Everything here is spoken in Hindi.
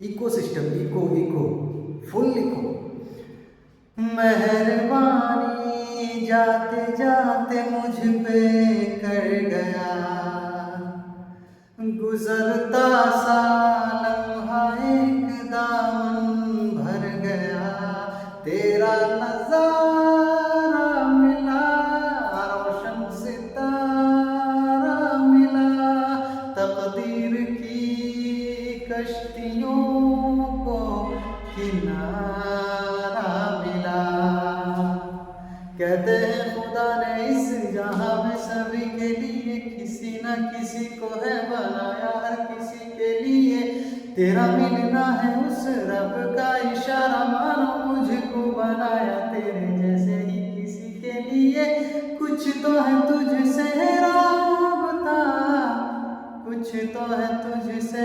Eco system, eco eco full eco. मेहरबानी जाते जाते मुझ पे कर गया, गुजरता सा लम्हा एक दामन भर गया, तेरा नजारा मिला, रोशन सितारा मिला, तकदीर की कश्तियों को किनारा मिला। कहते हैं खुदा ने इस जहां में सभी के लिए किसी न किसी को है बनाया, हर किसी के लिए तेरा मिलना है उस रब का इशारा, मानो मुझको बनाया तेरे जैसे ही किसी के लिए। कुछ तो है तुझसे राबता, कुछ तो है तुझसे